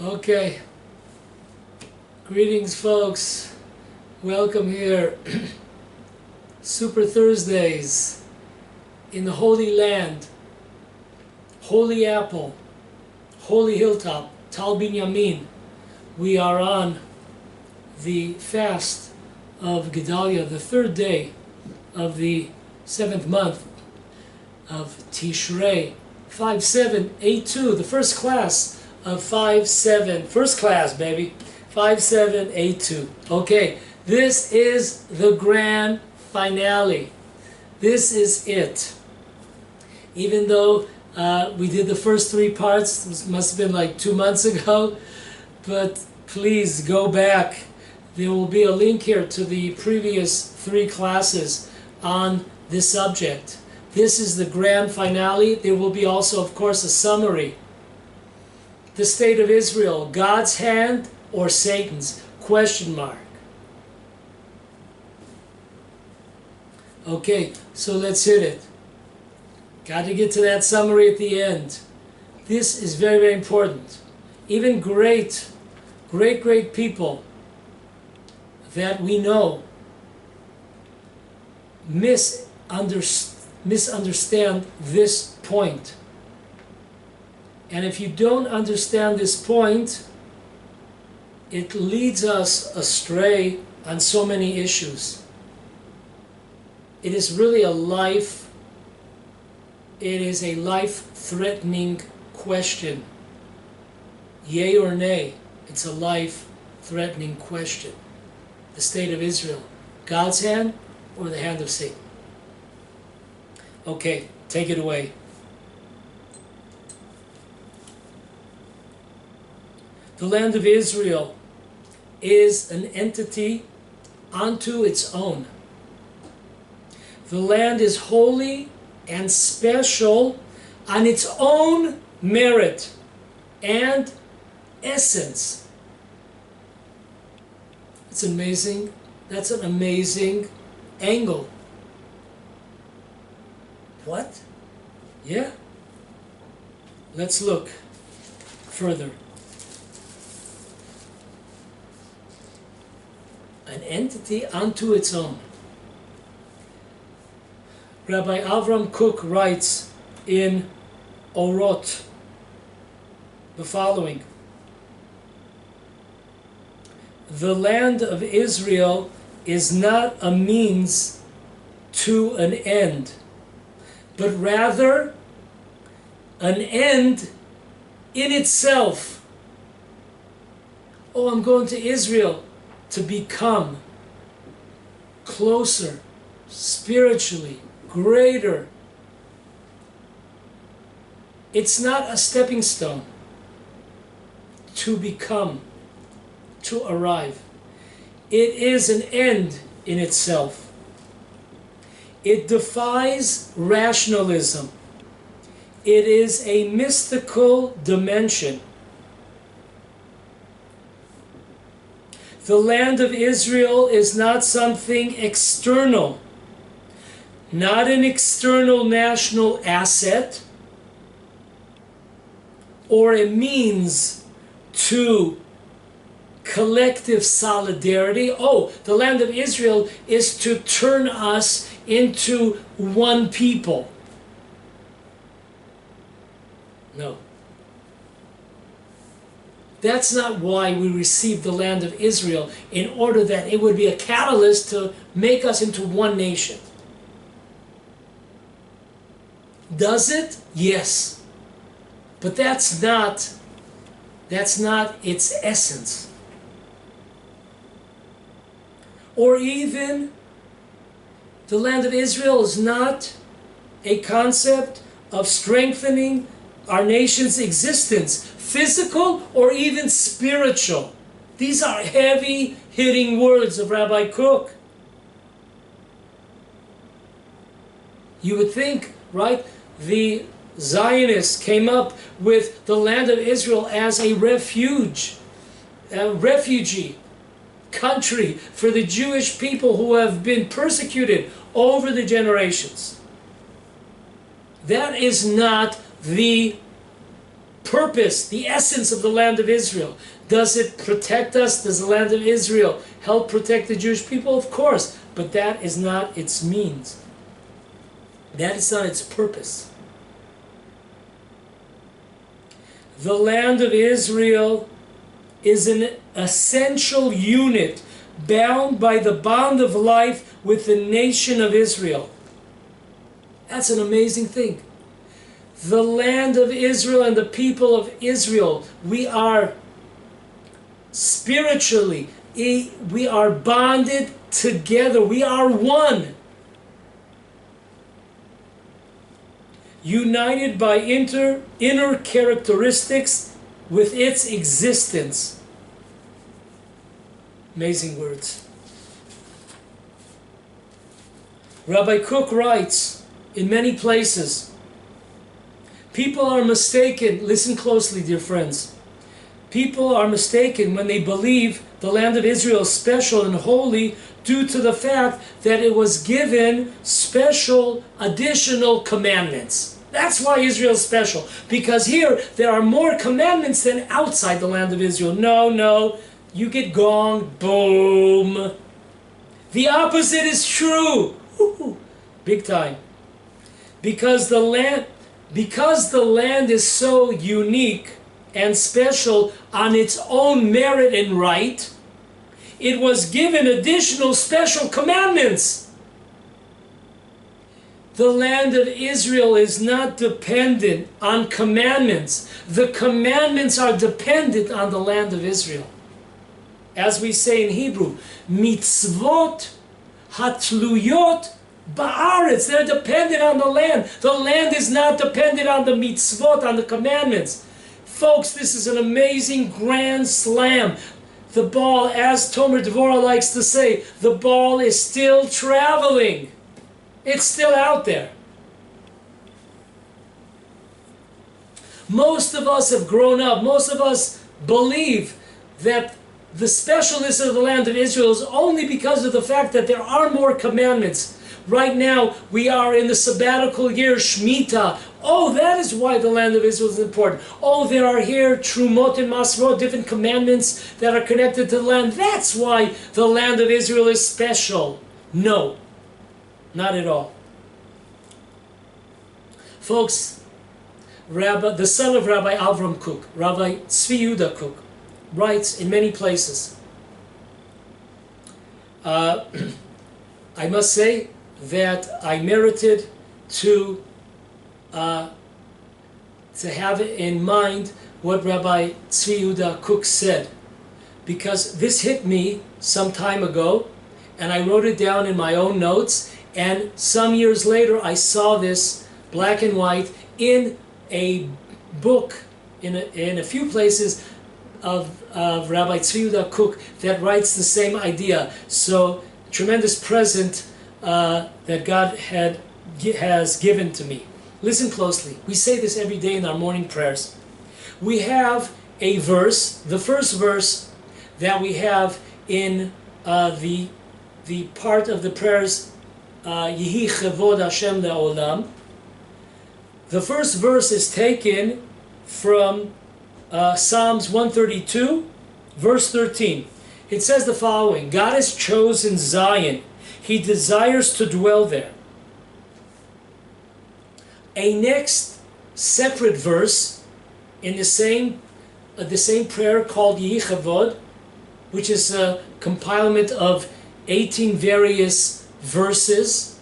Okay, greetings folks, welcome here. Super Thursdays in the Holy Land, Holy Apple, Holy Hilltop, Tal Binyamin. We are on the fast of Gedalia, the third day of the 7th month of Tishrei, 5782, the first class of 5-7, first class baby, 5782. Okay, this is the grand finale. This is it. Even though we did the first 3 parts, this must have been like 2 months ago, but please go back. There will be a link here to the previous 3 classes on this subject. This is the grand finale. There will be also, of course, a summary. The state of Israel, God's hand or Satan's? Question mark. Okay, so let's hit it. Got to get to that summary at the end. This is very, very important. Even great people that we know misunderstand this point. And if you don't understand this point, it leads us astray on so many issues. It is really a life-threatening question. Yea or nay, it's a life-threatening question. The state of Israel, God's hand or the hand of Satan? Okay, take it away. The land of Israel is an entity unto its own. The land is holy and special on its own merit and essence. It's amazing. That's an amazing angle. What? Yeah? Let's look further. An entity unto its own. Rabbi Avram Kook writes in Orot the following: the land of Israel is not a means to an end, but rather an end in itself. Oh, I'm going to Israel to become closer, spiritually, greater. It's not a stepping stone to become, to arrive. It is an end in itself. It defies rationalism. It is a mystical dimension. The land of Israel is not something external, not an external national asset or a means to collective solidarity. Oh, the land of Israel is to turn us into one people. No. That's not why we received the land of Israel, in order that it would be a catalyst to make us into one nation. Does it? Yes. But that's not its essence. Or even the land of Israel is not a concept of strengthening our nation's existence, physical or even spiritual. These are heavy-hitting words of Rabbi Kook. You would think, right, the Zionists came up with the land of Israel as a refugee country for the Jewish people who have been persecuted over the generations. That is not the purpose, the essence of the land of Israel. Does it protect us? Does the land of Israel help protect the Jewish people? Of course, but that is not its means. That is not its purpose. The land of Israel is an essential unit bound by the bond of life with the nation of Israel. That's an amazing thing. The land of Israel and the people of Israel, we are spiritually, we are bonded together. We are one. United by inner characteristics with its existence. Amazing words. Rabbi Kook writes in many places, people are mistaken, listen closely dear friends, people are mistaken when they believe the land of Israel is special and holy due to the fact that it was given special additional commandments. That's why Israel is special, because here there are more commandments than outside the land of Israel. No, you get gong, boom. The opposite is true. Big time. Because the land is so unique and special on its own merit and right, it was given additional special commandments. The land of Israel is not dependent on commandments. The commandments are dependent on the land of Israel. As we say in Hebrew, mitzvot hatluyot ba'aretz. They're dependent on the land. The land is not dependent on the mitzvot, on the commandments. Folks, this is an amazing grand slam. The ball, as Tomer Dvorah likes to say, the ball is still traveling. It's still out there. Most of us have grown up. Most of us believe that the specialness of the land of Israel is only because of the fact that there are more commandments. Right now, we are in the sabbatical year, Shemitah. Oh, that is why the land of Israel is important. Oh, there are here Trumot and Masrot, different commandments that are connected to the land. That's why the land of Israel is special. No, not at all. Folks, the son of Rabbi Avram Kook, Rabbi Tzvi Yehuda Kook, writes in many places. I must say that I merited to have in mind what Rabbi Tzvi Yehuda Kook said, because this hit me some time ago, and I wrote it down in my own notes, and some years later I saw this black and white in a book in a few places of Rabbi Tzvi Yehuda Kook that writes the same idea. So tremendous present that God has given to me. Listen closely. We say this every day in our morning prayers. We have a verse, the first verse that we have in the part of the prayers, Yehi Chevod Hashem Le'olam. The first verse is taken from Psalms 132, verse 13. It says the following: God has chosen Zion. He desires to dwell there. A next separate verse in the same prayer called Yehi Chevod, which is a compilement of 18 various verses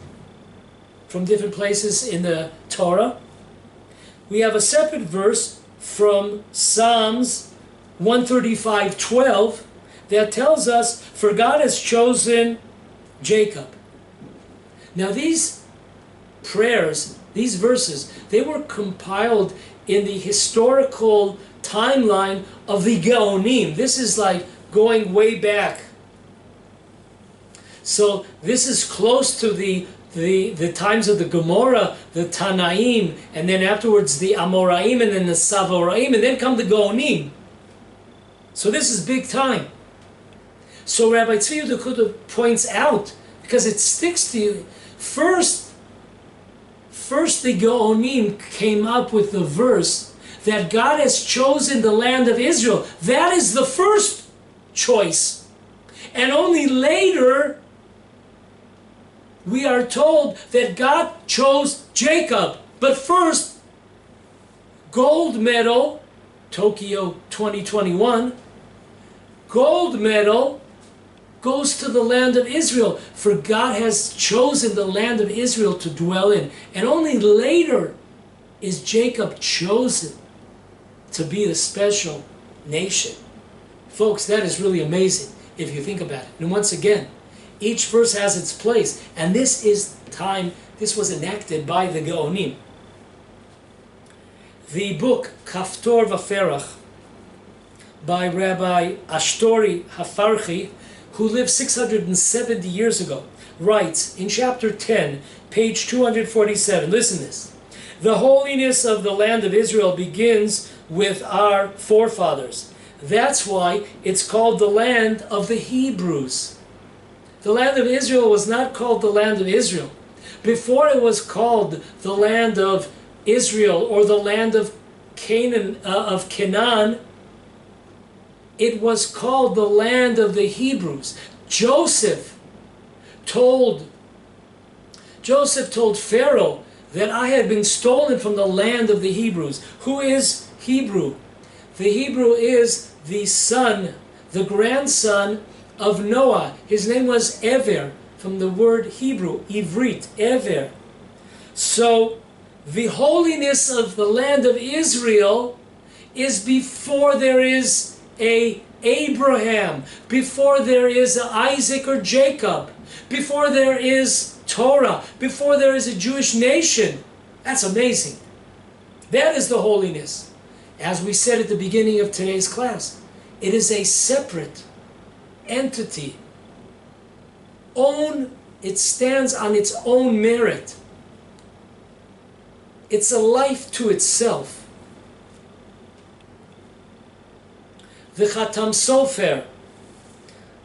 from different places in the Torah. We have a separate verse from Psalms 135:12 that tells us, for God has chosen Jacob. Now these prayers, these verses, they were compiled in the historical timeline of the Gaonim. This is like going way back. So this is close to the times of the Gemara, the Tanaim, and then afterwards the Amoraim, and then the Savoraim, and then come the Gaonim. So this is big time. So Rabbi Tzvi Yehuda Kook points out, because it sticks to you, first the Gaonim came up with the verse that God has chosen the land of Israel. That is the first choice. And only later we are told that God chose Jacob. But first, gold medal, Tokyo 2021, gold medal goes to the land of Israel, for God has chosen the land of Israel to dwell in. And only later is Jacob chosen to be the special nation. Folks, that is really amazing if you think about it. And once again, each verse has its place, and this is time, this was enacted by the Gaonim. The book Kaftor Vaferach by Rabbi Ashtori Hafarchi, who lived 670 years ago, writes in chapter 10, page 247, listen to this. The holiness of the land of Israel begins with our forefathers. That's why it's called the land of the Hebrews. The land of Israel was not called the land of Israel. Before it was called the land of Israel or the land of Canaan, it was called the land of the Hebrews. Joseph told Pharaoh that I had been stolen from the land of the Hebrews. Who is Hebrew? The Hebrew is the son, the grandson of Noah. His name was Ever, from the word Hebrew, Ivrit, Ever. So the holiness of the land of Israel is before there is a Abraham, before there is a Isaac or Jacob, before there is Torah, before there is a Jewish nation. That's amazing. That is the holiness. As we said at the beginning of today's class, it is a separate entity. It stands on its own merit. It's a life to itself. The Khatam Sofer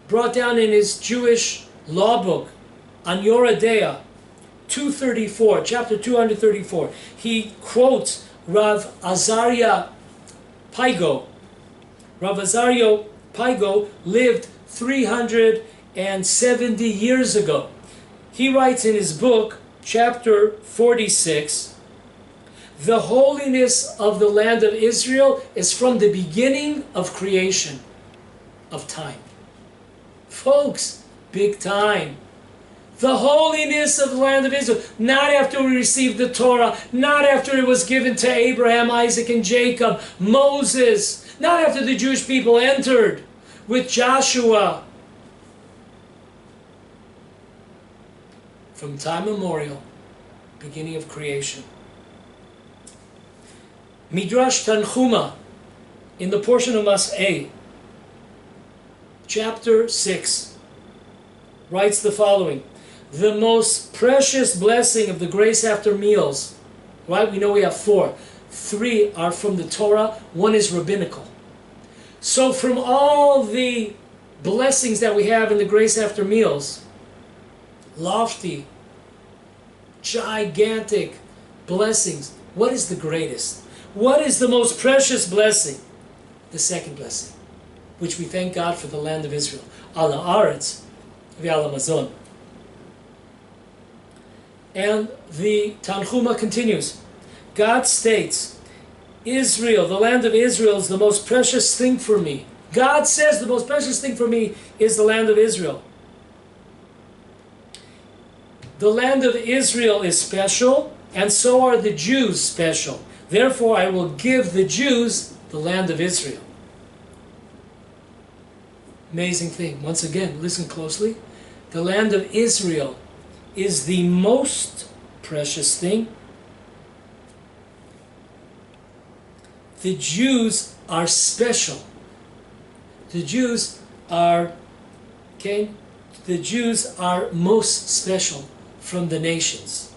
brought down in his Jewish law book, on Yoredea 234, chapter 234, he quotes Rav Azariah Paigo. Rav Azariah Paigo lived 370 years ago. He writes in his book, chapter 46, the holiness of the land of Israel is from the beginning of creation, of time. Folks, big time. The holiness of the land of Israel, not after we received the Torah, not after it was given to Abraham, Isaac, and Jacob, Moses, not after the Jewish people entered with Joshua. From time immemorial, beginning of creation. Midrash Tanchuma, in the portion of Mas'eh, chapter 6, writes the following. The most precious blessing of the grace after meals, right? We know we have 4. 3 are from the Torah, 1 is rabbinical. So from all the blessings that we have in the grace after meals, lofty, gigantic blessings, what is the greatest? What is the most precious blessing? The second blessing, which we thank God for the land of Israel. Al haaretz ve'al hamazon. And the Tanchuma continues. God states, Israel, the land of Israel, is the most precious thing for me. God says the most precious thing for me is the land of Israel. The land of Israel is special, and so are the Jews special. Therefore, I will give the Jews the land of Israel. Amazing thing. Once again, listen closely. The land of Israel is the most precious thing. The Jews are special. The Jews are, the Jews are most special from the nations.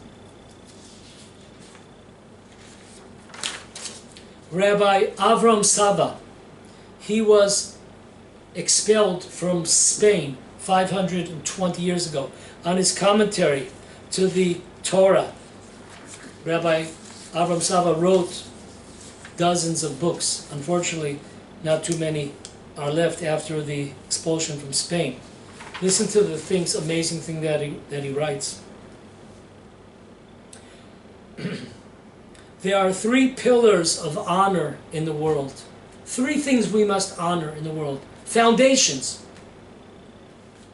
Rabbi Avram Saba, he was expelled from Spain 520 years ago. On his commentary to the Torah, Rabbi Avram Saba wrote dozens of books. Unfortunately, not too many are left after the expulsion from Spain. Listen to the amazing thing that he writes. There are 3 pillars of honor in the world. 3 things we must honor in the world. Foundations.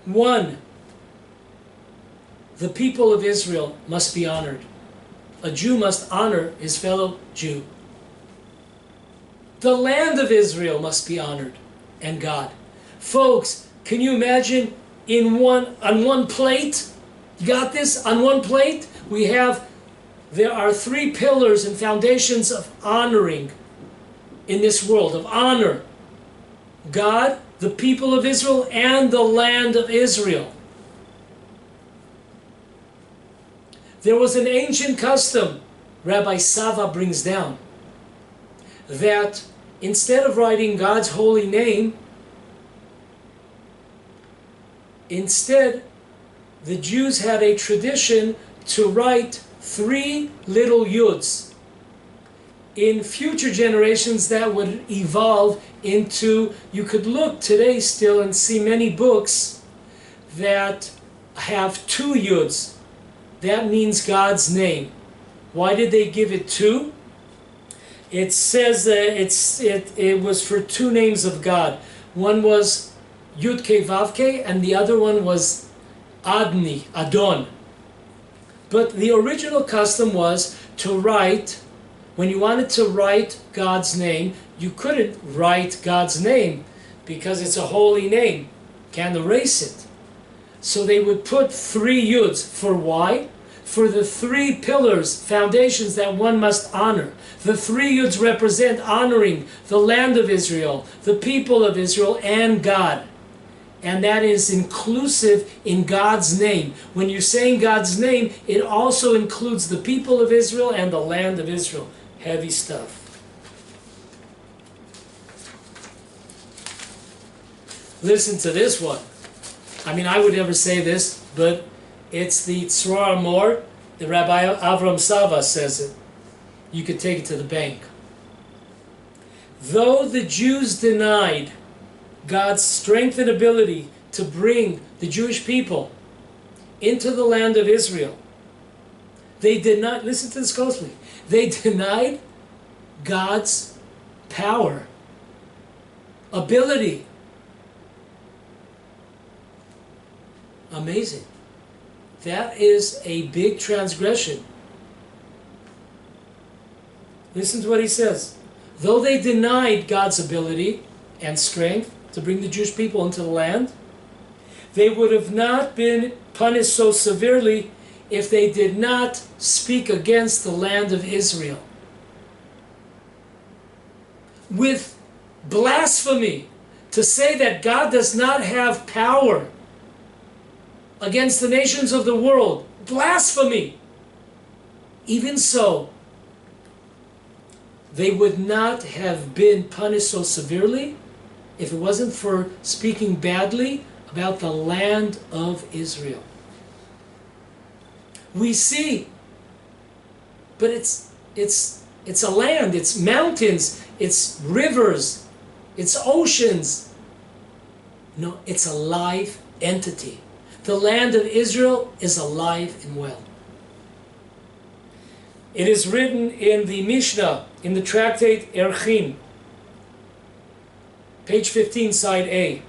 1, the people of Israel must be honored. A Jew must honor his fellow Jew. The land of Israel must be honored, and God. Folks, can you imagine on one plate? You got this? On one plate, there are 3 pillars and foundations of honoring in this world, of honor. God, the people of Israel, and the land of Israel. There was an ancient custom, Rabbi Sava brings down, that instead of writing God's holy name, instead the Jews had a tradition to write 3 little yuds. In future generations that would evolve into, you could look today still and see many books that have 2 yuds. That means God's name. Why did they give it 2? It says that it was for 2 names of God. One was Yud Ke Vav Ke, and the other one was Adni, Adon. But the original custom was to write, when you wanted to write God's name, you couldn't write God's name because it's a holy name. Can't erase it. So they would put 3 yuds. For why? For the 3 pillars, foundations that one must honor. The 3 yuds represent honoring the land of Israel, the people of Israel, and God. And that is inclusive in God's name. When you're saying God's name, it also includes the people of Israel and the land of Israel. Heavy stuff. Listen to this one. I mean, I would never say this, but it's the Tzroar Mor. The Rabbi Avram Sava says it. You could take it to the bank. Though the Jews denied God's strength and ability to bring the Jewish people into the land of Israel, they did not, listen to this closely, they denied God's power, ability. Amazing. That is a big transgression. Listen to what he says. Though they denied God's ability and strength to bring the Jewish people into the land, they would have not been punished so severely if they did not speak against the land of Israel. With blasphemy, to say that God does not have power against the nations of the world. Blasphemy! Even so, they would not have been punished so severely if it wasn't for speaking badly about the land of Israel. We see, but it's a land, it's mountains, it's rivers, it's oceans. No, it's a live entity. The land of Israel is alive and well. It is written in the Mishnah, in the tractate Erchin, page 15, side A.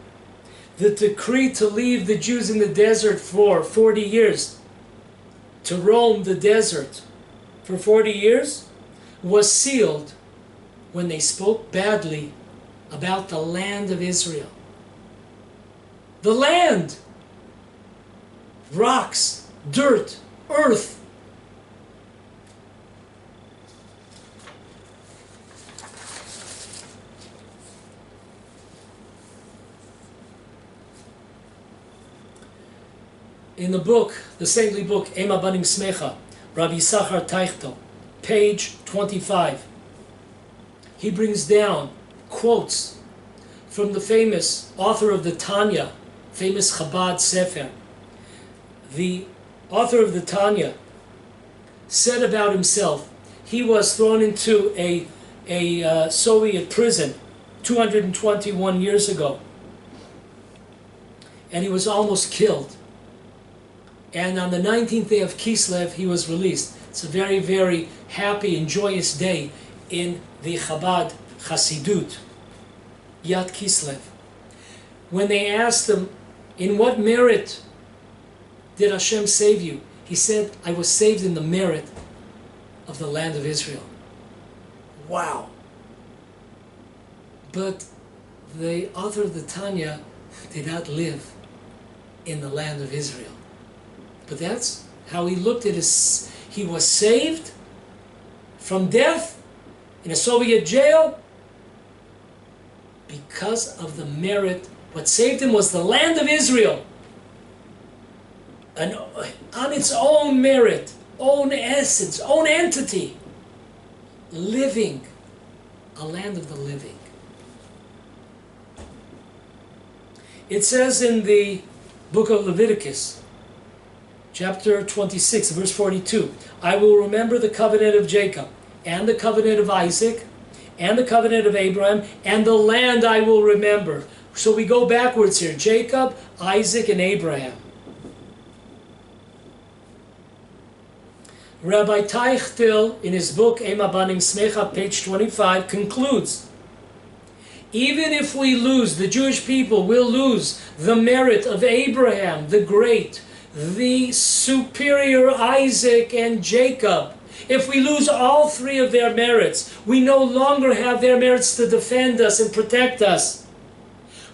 The decree to leave the Jews in the desert for 40 years, to roam the desert for 40 years, was sealed when they spoke badly about the land of Israel. The land! Rocks, dirt, earth. In the book, the saintly book, Ema Banim Smecha, Rabbi Yisachar Teichtel, page 25, he brings down quotes from the famous author of the Tanya, famous Chabad Sefer. The author of the Tanya said about himself, he was thrown into a a Soviet prison 221 years ago. And he was almost killed. And on the 19th day of Kislev, he was released. It's a very, very happy and joyous day in the Chabad Hasidut, Yat Kislev. When they asked him, in what merit did Hashem save you? He said, I was saved in the merit of the land of Israel. Wow. But the author of the Tanya did not live in the land of Israel. But that's how he looked at his... He was saved from death in a Soviet jail because of the merit. What saved him was the land of Israel. And on its own merit, own essence, own entity, living, a land of the living. It says in the book of Leviticus, chapter 26, verse 42, I will remember the covenant of Jacob, and the covenant of Isaac, and the covenant of Abraham, and the land I will remember. So we go backwards here, Jacob, Isaac, and Abraham. Rabbi Richter, in his book, Ema Banim Smecha, page 25, concludes, even if we lose, the Jewish people will lose the merit of Abraham, the great, the superior Isaac and Jacob. If we lose all three of their merits, we no longer have their merits to defend us and protect us.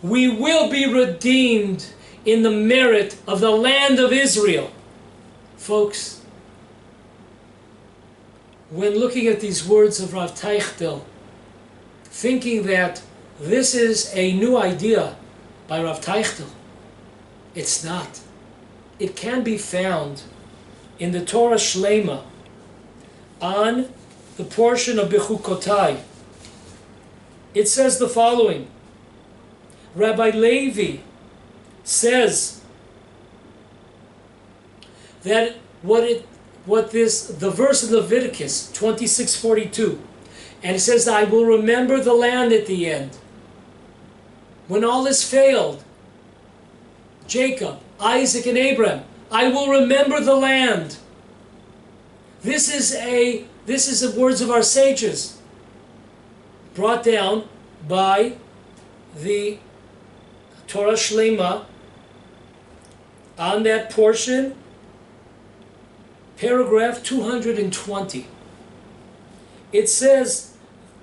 We will be redeemed in the merit of the land of Israel. Folks, when looking at these words of Rav Teichtel, thinking that this is a new idea by Rav Teichtel, it's not. It can be found in the Torah Shlema on the portion of Bechukotai. It says the following. Rabbi Levi says that the verse in Leviticus 26:42, and it says, I will remember the land at the end. When all is failed, Jacob, Isaac, and Abraham, I will remember the land. This is the words of our sages, brought down by the Torah Shlema on that portion, paragraph 220. It says,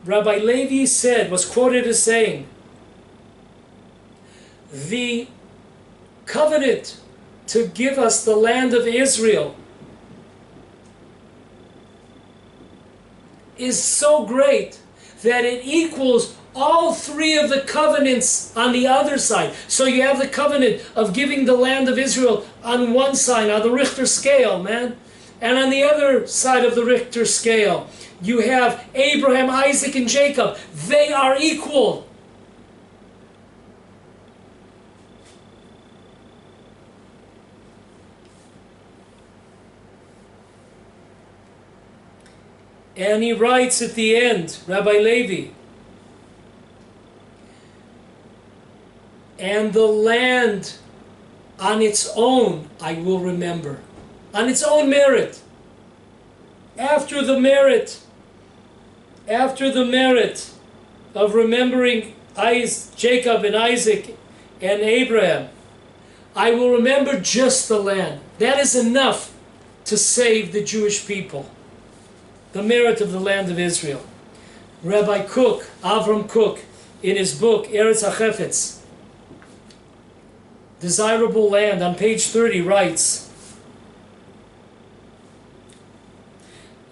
Rabbi Levi was quoted as saying, the covenant to give us the land of Israel is so great that it equals all three of the covenants on the other side. So you have the covenant of giving the land of Israel on one side, on the Richter scale, man. And on the other side of the Richter scale, you have Abraham, Isaac, and Jacob. They are equal. And he writes at the end, Rabbi Levi, and the land on its own I will remember. On its own merit. After the merit of remembering Jacob and Isaac and Abraham, I will remember just the land. That is enough to save the Jewish people. The merit of the land of Israel. Rabbi Kook, Avram Kook, in his book, Eretz HaChefetz, Desirable Land, on page 30, writes,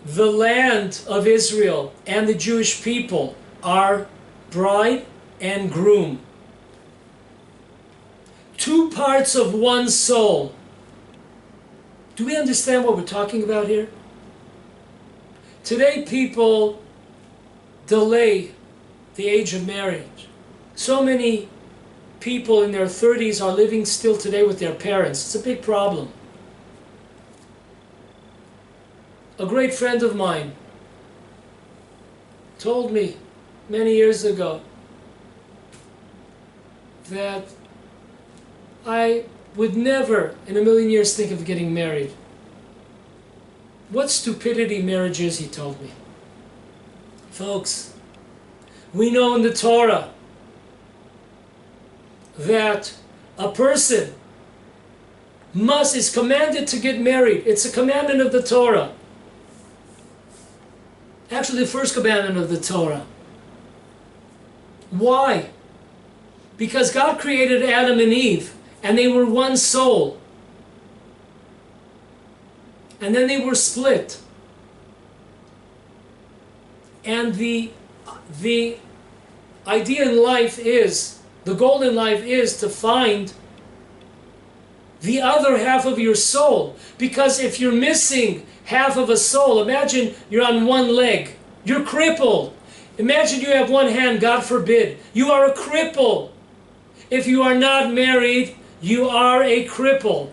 the land of Israel and the Jewish people are bride and groom. Two parts of one soul. Do we understand what we're talking about here? Today people delay the age of marriage. So many people in their 30s are living still today with their parents. It's a big problem. A great friend of mine told me many years ago that I would never in a million years think of getting married. What stupidity marriage is, he told me. Folks, we know in the Torah that a person is commanded to get married. It's a commandment of the Torah. Actually, the first commandment of the Torah. Why? Because God created Adam and Eve, and they were one soul. And then they were split. And the idea in life is, the goal in life is to find the other half of your soul. Because if you're missing half of a soul, imagine you're on one leg, you're crippled. Imagine you have one hand, God forbid. You are a cripple. If you are not married, you are a cripple.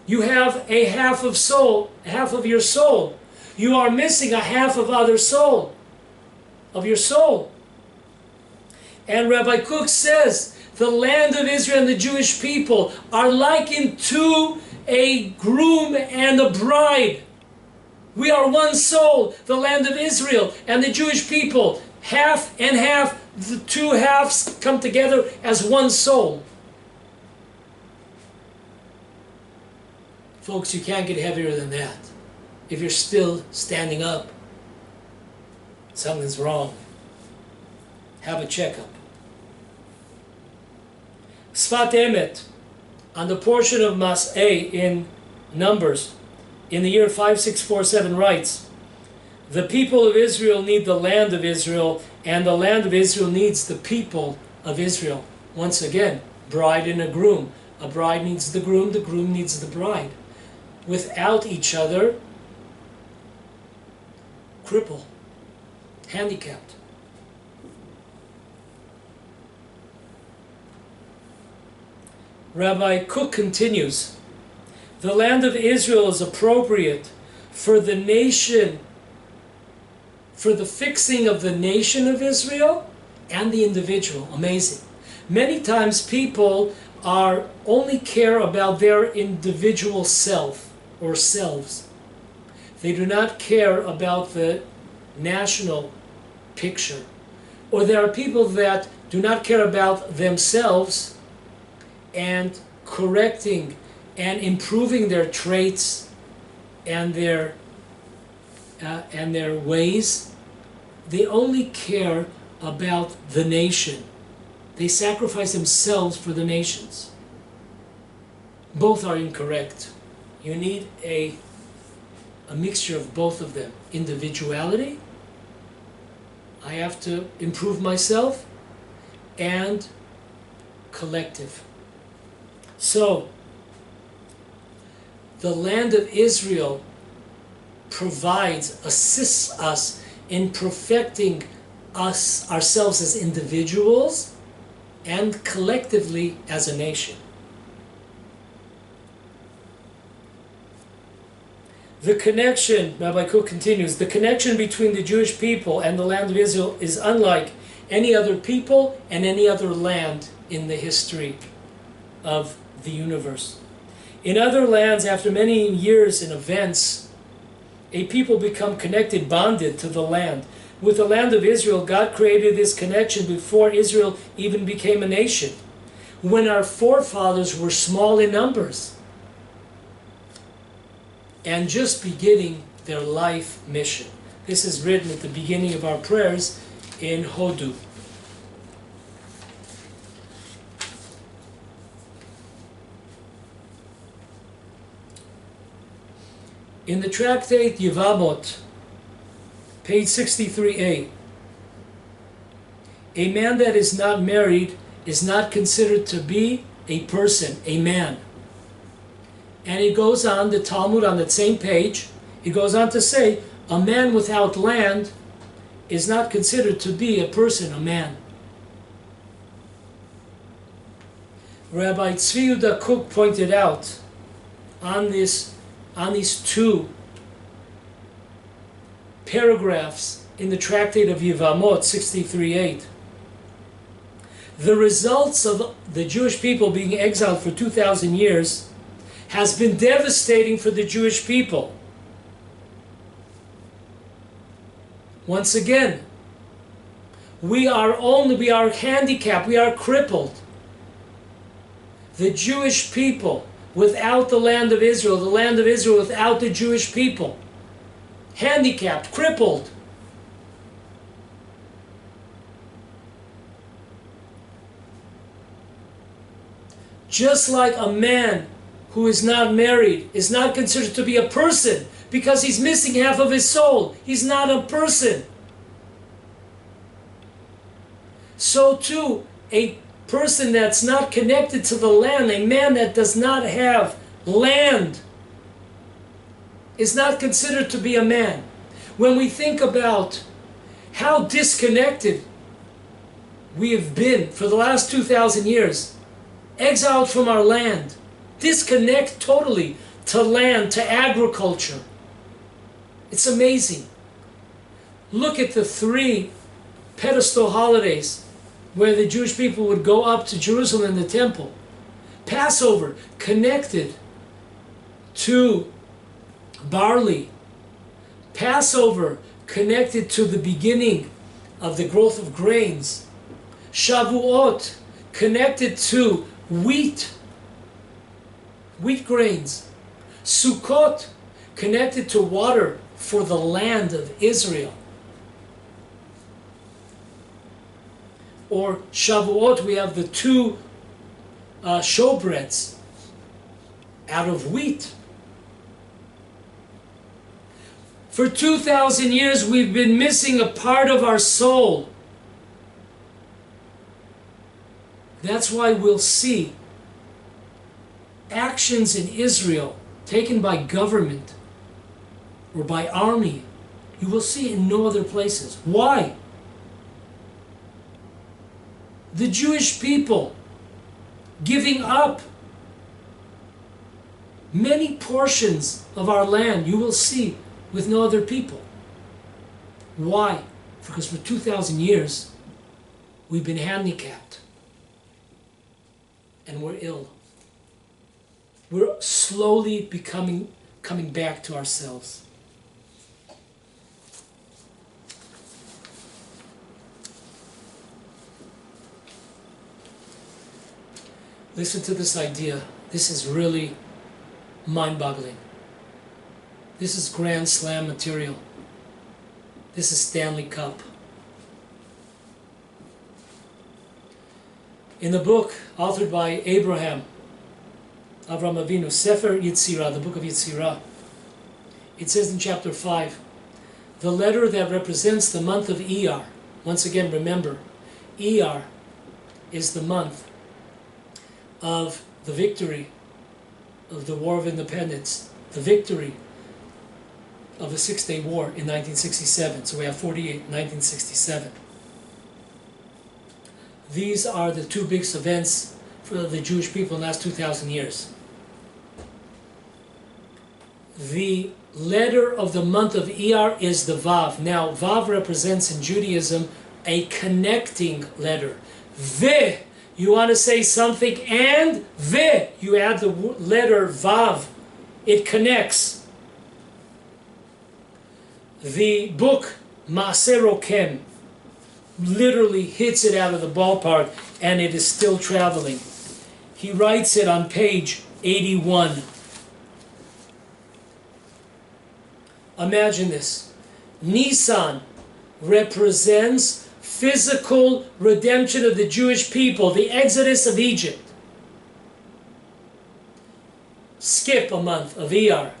You have a half of soul, half of your soul. You are missing a half of other soul, of your soul. And Rabbi Kook says, the land of Israel and the Jewish people are likened to a groom and a bride. We are one soul, the land of Israel and the Jewish people. Half and half, the two halves come together as one soul. Folks, you can't get heavier than that. If you're still standing up, something's wrong. Have a checkup. Sfat Emet, on the portion of Mas'eh in Numbers, in the year 5647 writes, the people of Israel need the land of Israel, and the land of Israel needs the people of Israel. Once again, bride and a groom. A bride needs the groom needs the bride. Without each other, cripple, handicapped. Rabbi Kook continues, the land of Israel is appropriate for the nation, for the fixing of the nation of Israel and the individual. Amazing. Many times people only care about their individual self or selves. They do not care about the national picture. Or there are people that do not care about themselves and correcting and improving their traits and their ways. They only care about the nation. They sacrifice themselves for the nations. Both are incorrect. You need a mixture of both of them. Individuality, I have to improve myself, and collective. So, the land of Israel assists us in perfecting ourselves as individuals and collectively as a nation. The connection, Rabbi Kook continues, the connection between the Jewish people and the land of Israel is unlike any other people and any other land in the history of the universe. In other lands, after many years and events, a people become connected, bonded to the land. With the land of Israel, God created this connection before Israel even became a nation, when our forefathers were small in numbers and just beginning their life mission. This is written at the beginning of our prayers in Hodu. In the tractate Yevamot, page 63a, a man that is not married is not considered to be a person, a man. And it goes on, the Talmud on that same page, it goes on to say, a man without land is not considered to be a person, a man. Rabbi Yehuda Kook pointed out on these two paragraphs in the tractate of Yevamot 63:8. The results of the Jewish people being exiled for 2,000 years has been devastating for the Jewish people. Once again, we are handicapped, we are crippled. The Jewish people without the land of Israel, the land of Israel without the Jewish people. Handicapped, crippled. Just like a man who is not married is not considered to be a person because he's missing half of his soul. He's not a person. So too, a person that's not connected to the land, a man that does not have land, is not considered to be a man. When we think about how disconnected we have been for the last 2,000 years, exiled from our land, disconnect totally to land, to agriculture. It's amazing. Look at the 3 pedestal holidays where the Jewish people would go up to Jerusalem and the temple. Passover, connected to barley. Passover, connected to the beginning of the growth of grains. Shavuot, connected to wheat grains. Sukkot, connected to water for the land of Israel. Or Shavuot, we have the 2 showbreads out of wheat. For 2,000 years we've been missing a part of our soul. That's why we'll see actions in Israel taken by government or by army. You will see it in no other places. Why? The Jewish people giving up many portions of our land, you will see, with no other people. Why? Because for 2,000 years we've been handicapped and we're ill. We're slowly coming back to ourselves. Listen to this idea. This is really mind-boggling. This is Grand Slam material. This is Stanley Cup. In the book authored by Avram Avinu, Sefer Yetzirah, the book of Yetzirah, it says in chapter 5, the letter that represents the month of Iyar. Once again, remember, Iyar is the month of the victory of the War of Independence, the victory of the Six-Day War in 1967. So we have 48, 1967. These are the 2 big events for the Jewish people in the last 2,000 years. The letter of the month of Iyar is the Vav. Now, Vav represents in Judaism a connecting letter. Ve, you want to say something, and Ve, you add the letter Vav. It connects. The book Maaseh Rokem literally hits it out of the ballpark, and it is still traveling. He writes it on page 81. Imagine this. Nisan represents physical redemption of the Jewish people, the exodus of Egypt. Skip a month of Iyar.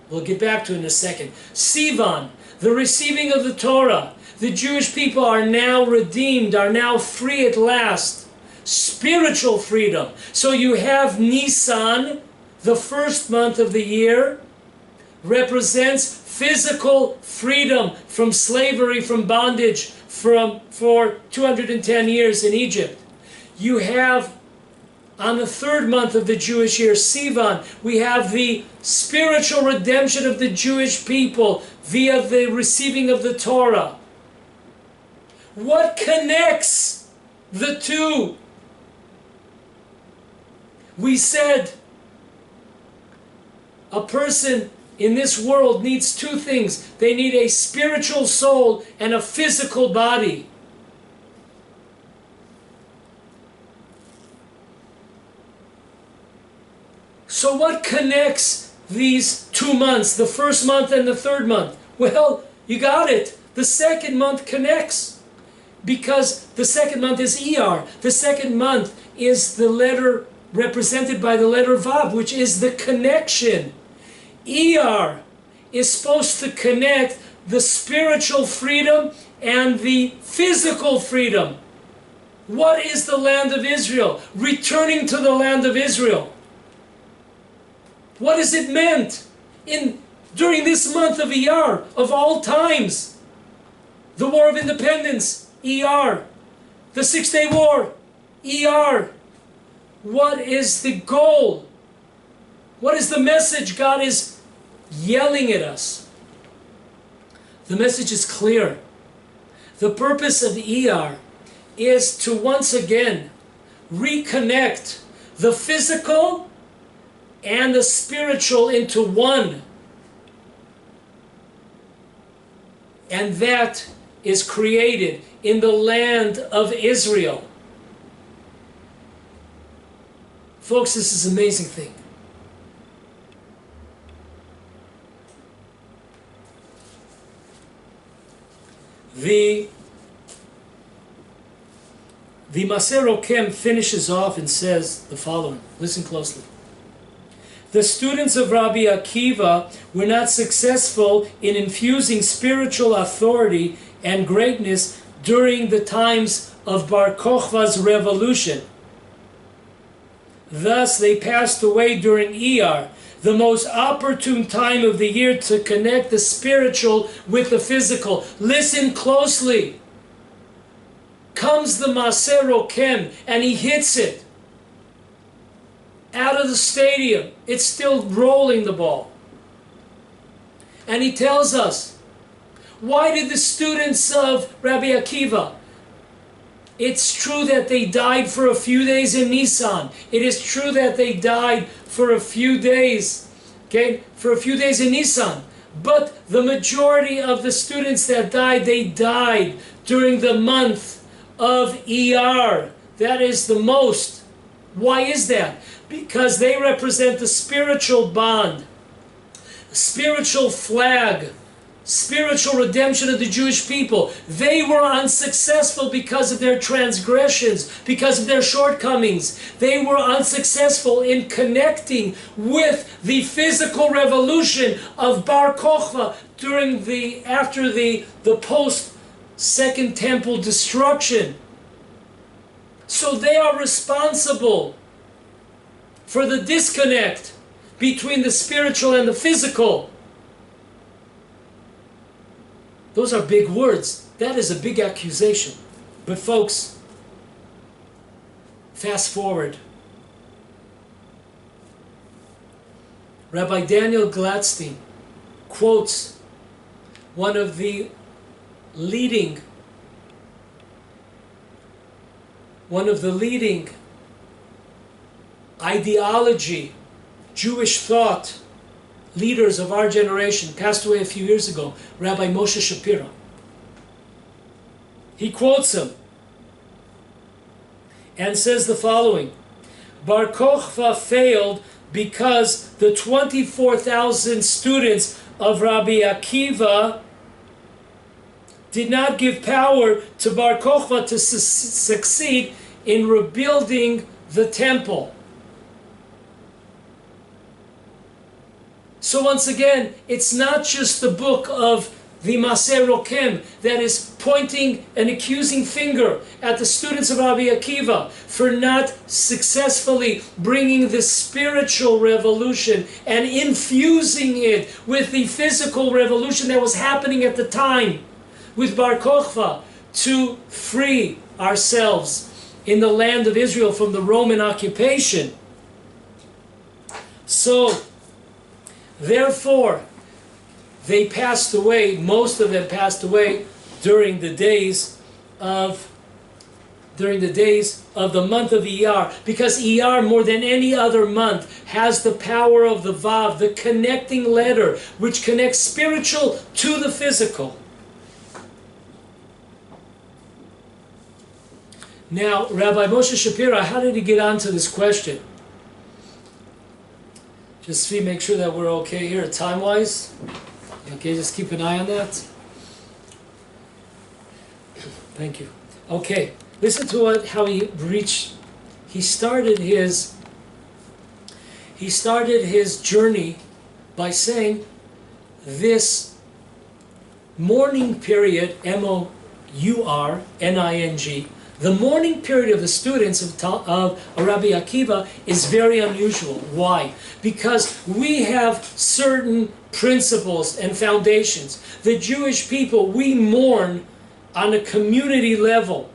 We'll get back to it in a second. Sivan, the receiving of the Torah. The Jewish people are now redeemed, are now free at last. Spiritual freedom. So you have Nisan, the first month of the year, represents physical freedom from slavery, from bondage, for 210 years in Egypt. You have, on the 3rd month of the Jewish year, Sivan, we have the spiritual redemption of the Jewish people via the receiving of the Torah. What connects the two? We said a person in this world needs two things. They need a spiritual soul and a physical body. So what connects these 2 months, the first month and the third month? Well, you got it. The second month connects, because the second month is ER. The second month is the letter represented by the letter Vav, which is the connection. ER is supposed to connect the spiritual freedom and the physical freedom. What is the land of Israel? Returning to the land of Israel. What is it meant during this month of ER, of all times? The War of Independence, ER. The 6-Day War, ER. What is the goal? What is the message God is yelling at us? The message is clear. The purpose of ER is to once again reconnect the physical and the spiritual into one. And that is created in the land of Israel. Folks, this is an amazing thing. The Maser Okem finishes off and says the following. Listen closely. The students of Rabbi Akiva were not successful in infusing spiritual authority and greatness during the times of Bar Kokhba's revolution. Thus, they passed away during Iyar, the most opportune time of the year to connect the spiritual with the physical. Listen closely. Comes the Maser Okem and he hits it. Out of the stadium. It's still rolling the ball. And he tells us, why did the students of Rabbi Akiva? It's true that they died for a few days in Nisan. It is true that they died for a few days, okay, for a few days in Nisan. But the majority of the students that died, they died during the month of Iyar. That is the most. Why is that? Because they represent the spiritual bond, spiritual flag, spiritual redemption of the Jewish people. They were unsuccessful because of their transgressions, because of their shortcomings. They were unsuccessful in connecting with the physical revolution of Bar Kokhba after the post Second Temple destruction. So they are responsible for the disconnect between the spiritual and the physical. Those are big words. That is a big accusation. But folks, fast forward. Rabbi Daniel Gladstein quotes one of the leading ideology, Jewish thought leaders of our generation, passed away a few years ago, Rabbi Moshe Shapiro. He quotes him and says the following: Bar Kokhba failed because the 24,000 students of Rabbi Akiva did not give power to Bar Kokhba to succeed in rebuilding the temple. So once again, it's not just the book of the Maser Okem that is pointing an accusing finger at the students of Rabbi Akiva for not successfully bringing the spiritual revolution and infusing it with the physical revolution that was happening at the time with Bar Kokhba to free ourselves in the land of Israel from the Roman occupation. So, therefore, they passed away, most of them passed away during the days of the month of Iyar, because Iyar, more than any other month, has the power of the Vav, the connecting letter, which connects spiritual to the physical. Now, Rabbi Moshe Shapira, how did he get onto this question? Just to make sure that we're okay here time-wise. Okay, just keep an eye on that. Thank you. Okay, listen to how he reached. He started his journey by saying this mourning period, M-O-U-R-N-I-N-G, the mourning period of the students of Rabbi Akiva is very unusual. Why? Because we have certain principles and foundations. The Jewish people, we mourn on a community level.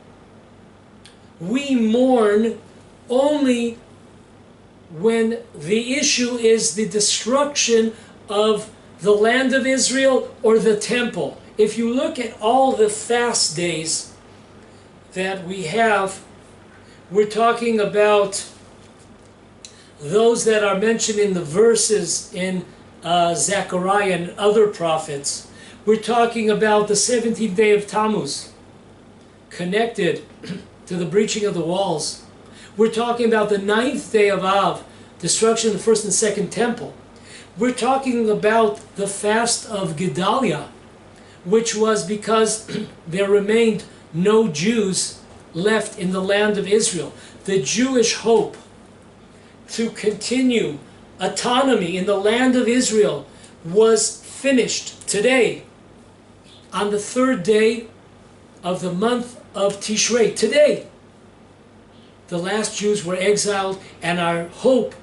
We mourn only when the issue is the destruction of the land of Israel or the temple. If you look at all the fast days that we have, we're talking about those that are mentioned in the verses in Zechariah and other prophets. We're talking about the 17th day of Tammuz, connected to the breaching of the walls. We're talking about the 9th day of Av, destruction of the first and second temple. We're talking about the fast of Gedaliah, which was because there remained no Jews left in the land of Israel. The Jewish hope to continue autonomy in the land of Israel was finished today, on the 3rd day of the month of Tishrei. Today, the last Jews were exiled, and our hope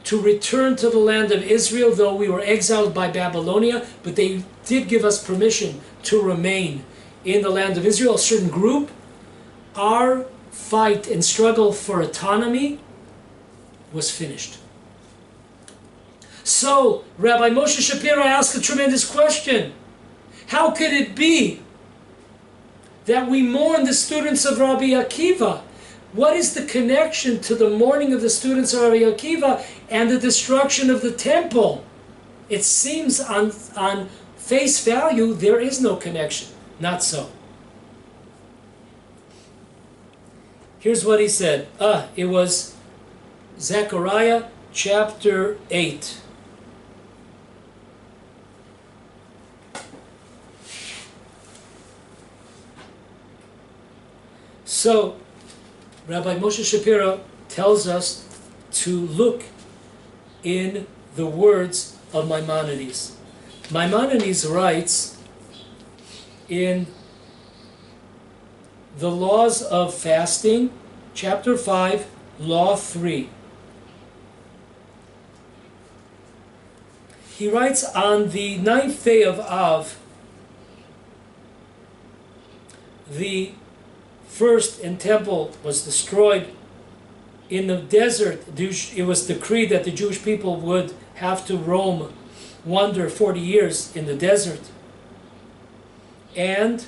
to return to the land of Israel, though we were exiled by Babylonia, but they did give us permission to remain in the land of Israel, a certain group. Our fight and struggle for autonomy was finished. So, Rabbi Moshe Shapira asked a tremendous question. How could it be that we mourn the students of Rabbi Akiva? What is the connection to the mourning of the students of Rabbi Akiva and the destruction of the temple? It seems on face value there is no connection. Not so. Here's what he said. It was Zechariah chapter 8. So, Rabbi Moshe Shapira tells us to look in the words of Maimonides. Maimonides writes in the Laws of Fasting, chapter 5, Law 3. He writes, on the 9th day of Av, the first temple was destroyed. In the desert, it was decreed that the Jewish people would have to wander 40 years in the desert. And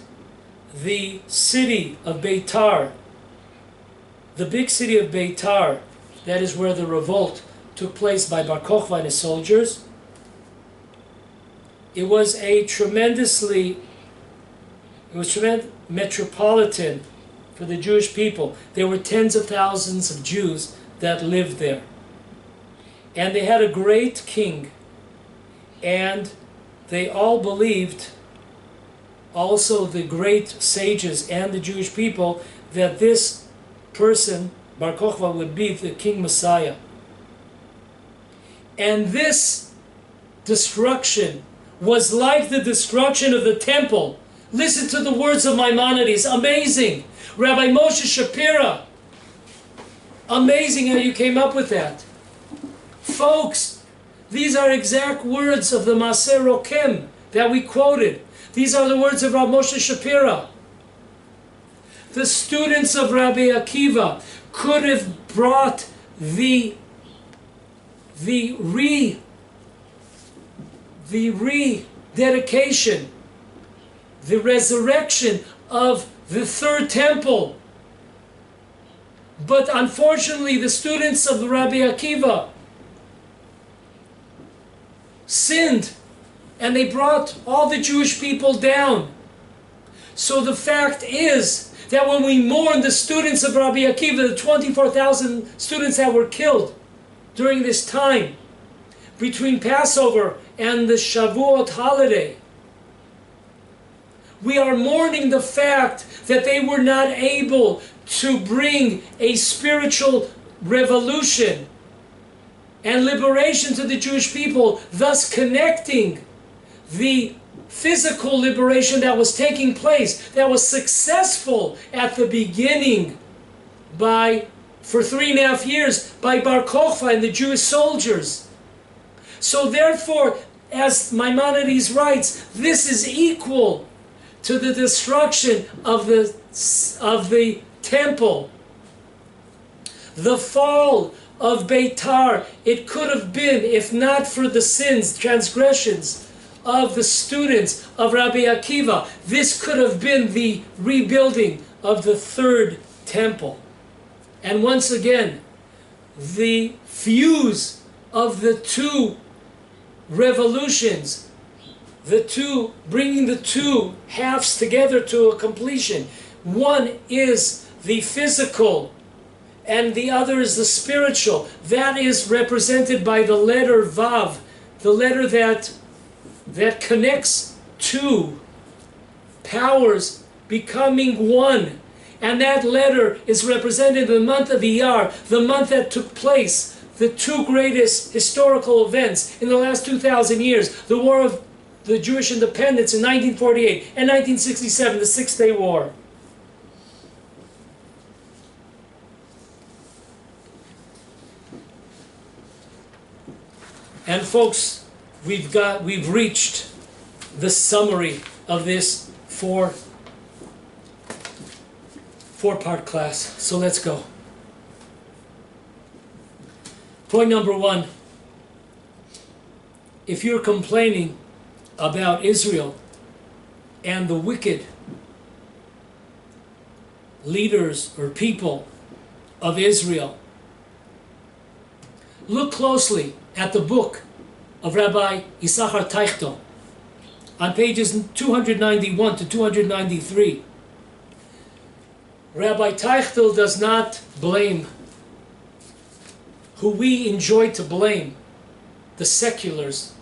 the city of Beitar, the big city of Beitar, that is where the revolt took place by Bar Kokhba and his soldiers, it was tremendously metropolitan for the Jewish people. There were tens of thousands of Jews that lived there. And they had a great king. And they all believed, also the great sages and the Jewish people, that this person, Bar Kokhba, would be the King Messiah. And this destruction was like the destruction of the temple. Listen to the words of Maimonides. Amazing. Rabbi Moshe Shapira. Amazing how you came up with that. Folks, these are exact words of the Maaseh Rokem that we quoted. These are the words of Rabbi Moshe Shapira. The students of Rabbi Akiva could have brought the rededication, the resurrection of the third temple. But unfortunately, the students of Rabbi Akiva sinned, and they brought all the Jewish people down. So the fact is that when we mourn the students of Rabbi Akiva, the 24,000 students that were killed during this time, between Passover and the Shavuot holiday, we are mourning the fact that they were not able to bring a spiritual revolution and liberation to the Jewish people, thus connecting the physical liberation that was taking place, that was successful at the beginning for 3.5 years by Bar Kokhba and the Jewish soldiers. So therefore, as Maimonides writes, this is equal to the destruction of the temple. The fall of Beitar, it could have been, if not for the sins, transgressions of the students of Rabbi Akiva, this could have been the rebuilding of the third temple. And once again, the fuse of the two revolutions, bringing the two halves together to a completion. One is the physical and the other is the spiritual. That is represented by the letter Vav, the letter that connects two powers becoming one. And that letter is represented in the month of Iyar, the month that took place, the two greatest historical events in the last 2,000 years, the War of the Jewish Independence in 1948 and 1967, the Six-Day War. And folks, we've reached the summary of this four-part class. So let's go. Point number 1. If you're complaining about Israel and the wicked leaders or people of Israel, look closely at the book of Rabbi Yisachar Teichtel on pages 291 to 293. Rabbi Teichtel does not blame who we enjoy to blame, the seculars,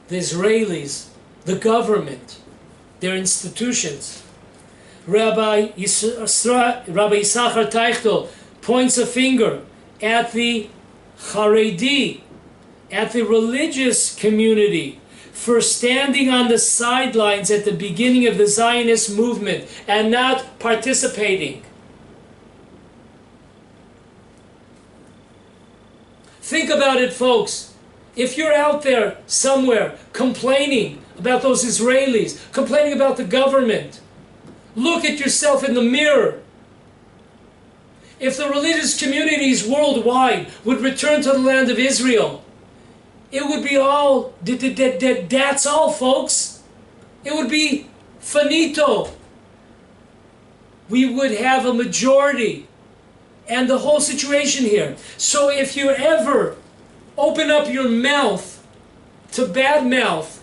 the Israelis, the government, their institutions. Rabbi Yisachar Teichtel points a finger at the Haredi, at the religious community, for standing on the sidelines at the beginning of the Zionist movement and not participating. Think about it, folks. If you're out there somewhere complaining about those Israelis, complaining about the government, look at yourself in the mirror. If the religious communities worldwide would return to the land of Israel, it would be all, that's all, folks. It would be finito. We would have a majority and the whole situation here. So if you ever open up your mouth to badmouth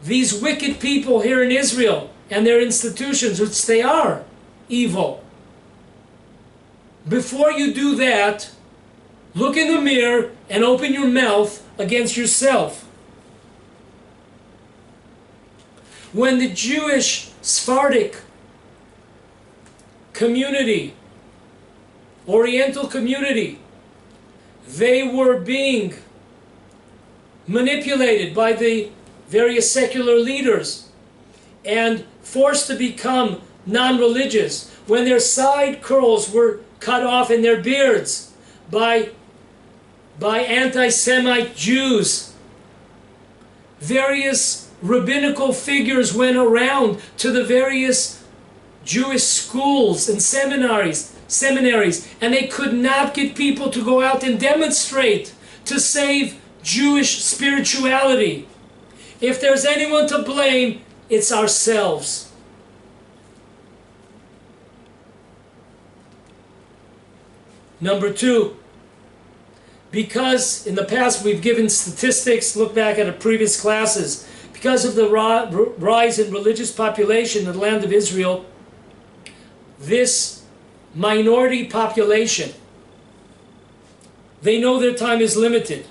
these wicked people here in Israel and their institutions, which they are evil, before you do that, look in the mirror and open your mouth against yourself. When the Jewish Sephardic community, Oriental community, they were being manipulated by the various secular leaders and forced to become non-religious, when their side curls were cut off in their beards by anti-Semite Jews. Various rabbinical figures went around to the various Jewish schools and seminaries, and they could not get people to go out and demonstrate to save Jewish spirituality. If there's anyone to blame, it's ourselves. Number two, because in the past we've given statistics, look back at previous classes, because of the rise in religious population in the land of Israel, this minority population, they know their time is limited.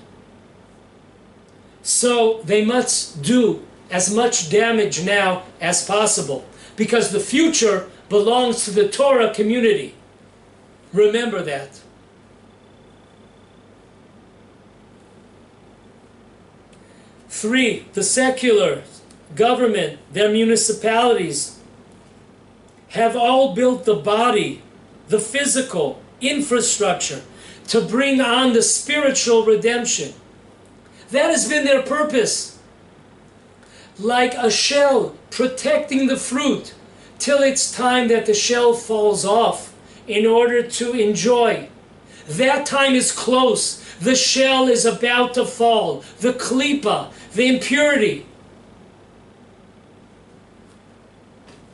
So they must do as much damage now as possible, because the future belongs to the Torah community. Remember that. Three, the secular government, their municipalities, have all built the body, the physical infrastructure to bring on the spiritual redemption. That has been their purpose. Like a shell protecting the fruit till it's time that the shell falls off in order to enjoy. That time is close. The shell is about to fall. The klipa, the impurity,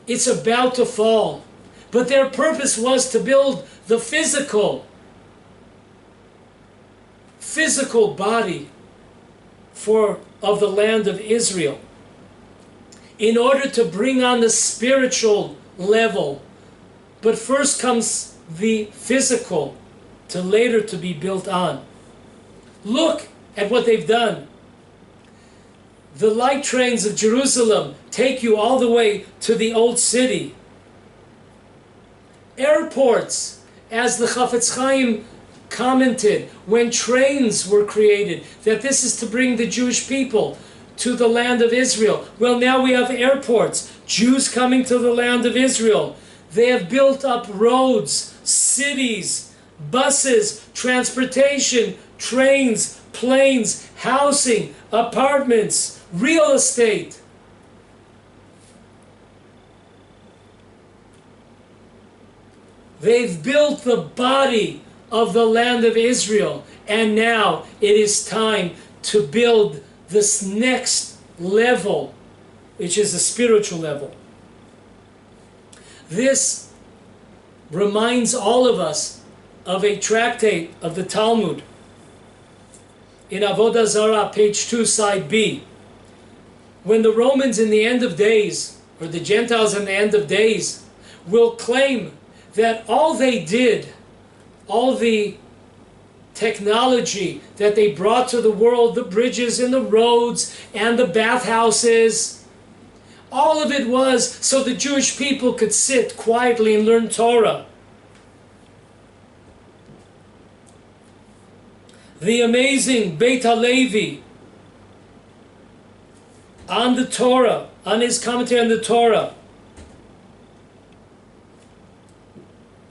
it's about to fall. But their purpose was to build the physical body of the land of Israel in order to bring on the spiritual level. But first comes the physical to later to be built on. Look at what they've done. The light trains of Jerusalem take you all the way to the old city. Airports, as the Chafetz Chaim commented when trains were created, that this is to bring the Jewish people to the land of Israel. Well, now we have airports, Jews coming to the land of Israel. They have built up roads, cities, buses, transportation, trains, planes, housing, apartments, real estate. They've built the body of the land of Israel, and now it is time to build this next level, which is a spiritual level. This reminds all of us of a tractate of the Talmud in Avodah Zarah, page 2, side B. When the Romans in the end of days, or the Gentiles in the end of days, will claim that all they did, all the technology that they brought to the world, the bridges and the roads and the bathhouses, all of it was so the Jewish people could sit quietly and learn Torah. The amazing Beit HaLevi on the Torah, on his commentary on the Torah,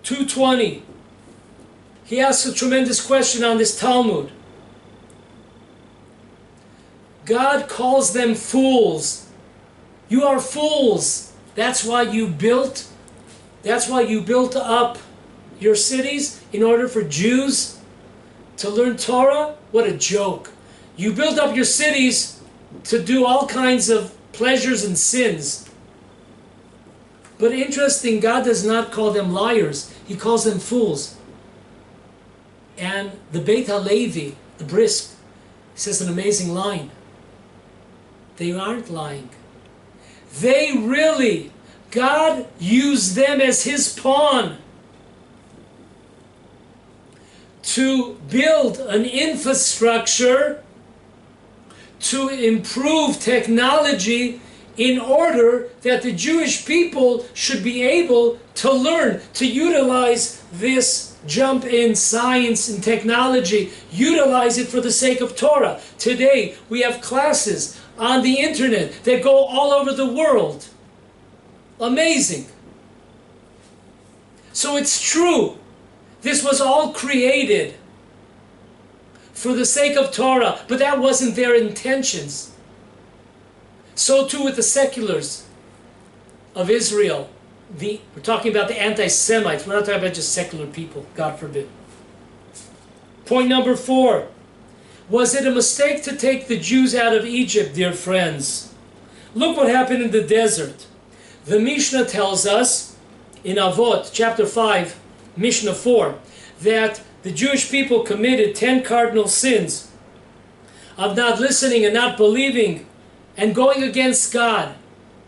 220, he asks a tremendous question on this Talmud. God calls them fools. You are fools. That's why you built up your cities in order for Jews to learn Torah? What a joke. You built up your cities to do all kinds of pleasures and sins. But interesting, God does not call them liars. He calls them fools. And the Beit HaLevi, the Brisk, says an amazing line. They aren't lying. They really, God used them as his pawn to build an infrastructure, to improve technology in order that the Jewish people should be able to learn, to utilize this jump in science and technology, utilize it for the sake of Torah. Today we have classes on the internet that go all over the world. Amazing. So it's true. This was all created for the sake of Torah, but that wasn't their intentions. So too with the seculars of Israel. We're talking about the anti-Semites. We're not talking about just secular people, God forbid. Point number 4. Was it a mistake to take the Jews out of Egypt, dear friends? Look what happened in the desert. The Mishnah tells us, in Avot, chapter 5, Mishnah 4, that the Jewish people committed 10 cardinal sins of not listening and not believing and going against God.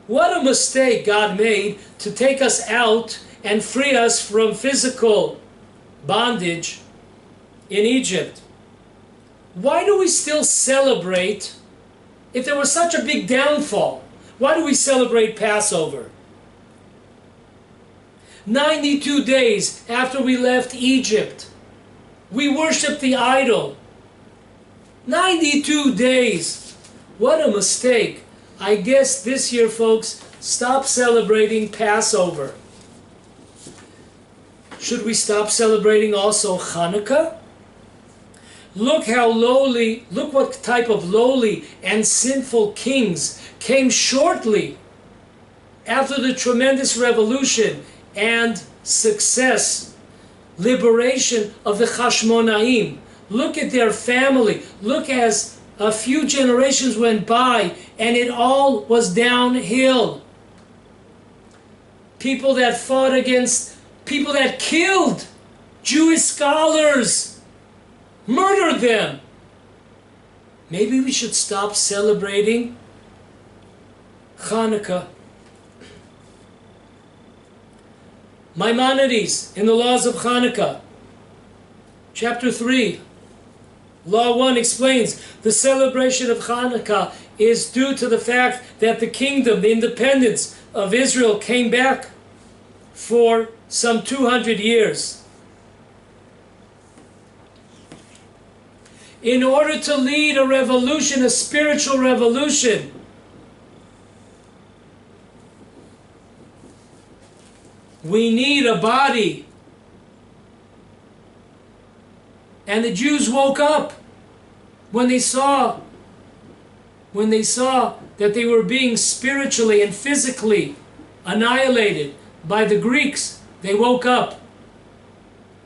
What a mistake God made to take us out and free us from physical bondage in Egypt. Why do we still celebrate, if there was such a big downfall, why do we celebrate Passover? 92 days after we left Egypt, we worshiped the idol. 92 days. What a mistake. I guess this year, folks, stop celebrating Passover. Should we stop celebrating also Hanukkah? Look how lowly, look what type of lowly and sinful kings came shortly after the tremendous revolution and success, liberation of the Hashmonaim. Look at their family. Look as a few generations went by and it all was downhill. People that fought against, people that killed Jewish scholars, murdered them. Maybe we should stop celebrating Hanukkah. Maimonides in the Laws of Hanukkah, chapter 3, Law 1 explains the celebration of Hanukkah is due to the fact that the kingdom, the independence of Israel came back for some 200 years. In order to lead a revolution, a spiritual revolution, we need a body. And the Jews woke up when they saw that they were being spiritually and physically annihilated by the Greeks. They woke up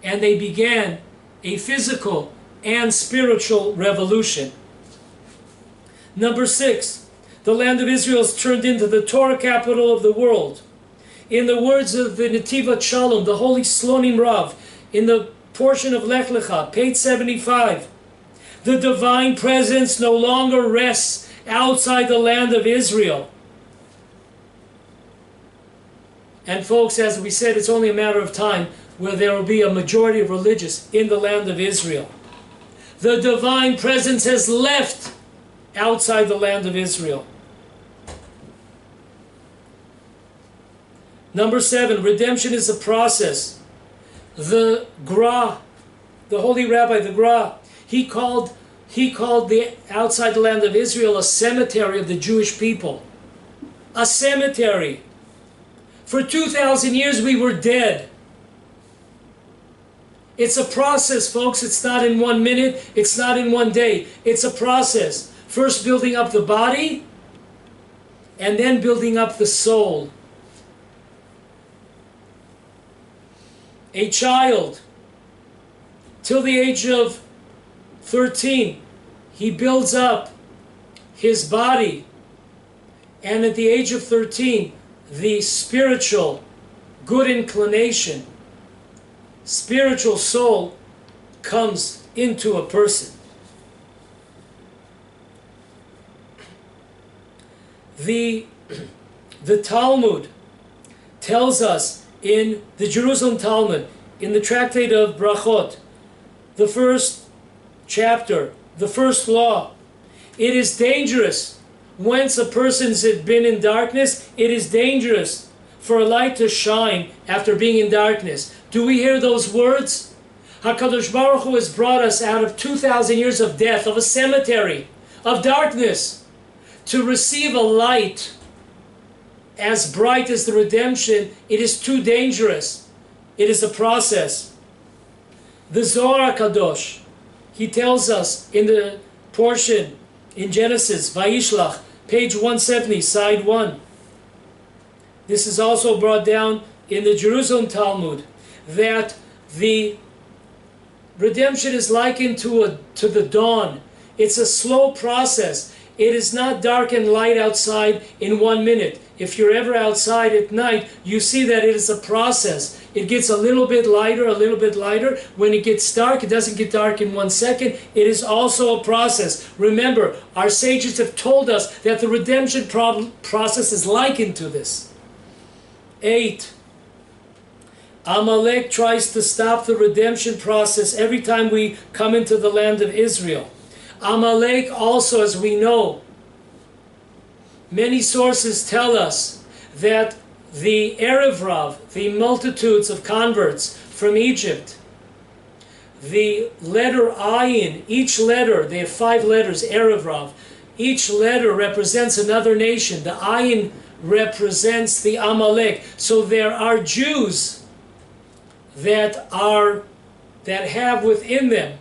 and they began a physical and spiritual revolution. Number 6, the land of Israel is turned into the Torah capital of the world. In the words of the Netivat Shalom, the Holy Slonim Rav, in the portion of Lech Lecha, page 75, the divine presence no longer rests outside the land of Israel. And folks, as we said, it's only a matter of time where there will be a majority of religious in the land of Israel. The divine presence has left outside the land of Israel. Number 7, redemption is a process. The Gra, the holy rabbi, the Gra, he called the outside the land of Israel a cemetery of the Jewish people. A cemetery. For 2,000 years we were dead. It's a process, folks. It's not in 1 minute. It's not in 1 day. It's a process. First building up the body, and then building up the soul. A child, till the age of 13, he builds up his body. And at the age of 13, the spiritual good inclination, spiritual soul comes into a person. The Talmud tells us in the Jerusalem Talmud, in the tractate of Brachot, the first chapter, the first law, it is dangerous. Once a person's been in darkness, it is dangerous for a light to shine after being in darkness. Do we hear those words? HaKadosh Baruch Hu has brought us out of 2,000 years of death, of a cemetery, of darkness, to receive a light as bright as the redemption. It is too dangerous. It is a process. The Zohar HaKadosh, he tells us in the portion in Genesis, Vayishlach, page 170, side 1. This is also brought down in the Jerusalem Talmud, that the redemption is likened to the dawn. It's a slow process. It is not dark and light outside in 1 minute. If you're ever outside at night, you see that it is a process. It gets a little bit lighter, a little bit lighter. When it gets dark, it doesn't get dark in 1 second. It is also a process. Remember, our sages have told us that the redemption process is likened to this. 8. Amalek tries to stop the redemption process every time we come into the land of Israel. Amalek also, as we know, many sources tell us that the Erev Rav, the multitudes of converts from Egypt, the letter Ayin, each letter, they have 5 letters, Erev Rav, each letter represents another nation. The Ayin represents the Amalek. So there are Jews that have within them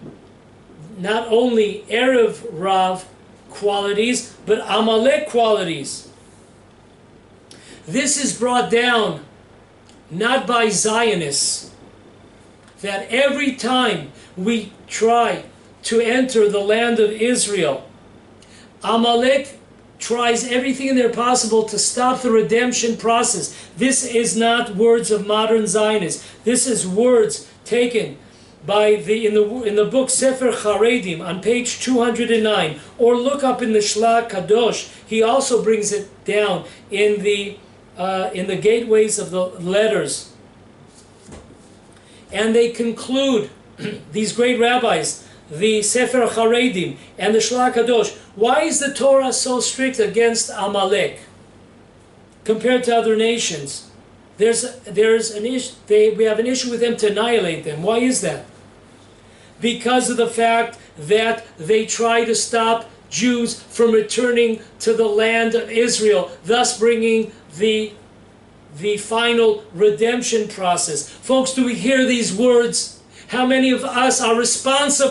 not only Erev Rav qualities, but Amalek qualities. This is brought down not by Zionists, that every time we try to enter the land of Israel, Amalek tries everything in there possible to stop the redemption process. This is not words of modern Zionists. This is words taken by in the book Sefer Charedim on page 209, or look up in the Shla Kadosh. He also brings it down in the gateways of the letters. And they conclude, these great rabbis, the Sefer Charedim and the Shla Kadosh, why is the Torah so strict against Amalek compared to other nations? We have an issue with them to annihilate them. Why is that? Because of the fact that they try to stop Jews from returning to the land of Israel, thus bringing the final redemption process. Folks, do we hear these words? How many of us are responsible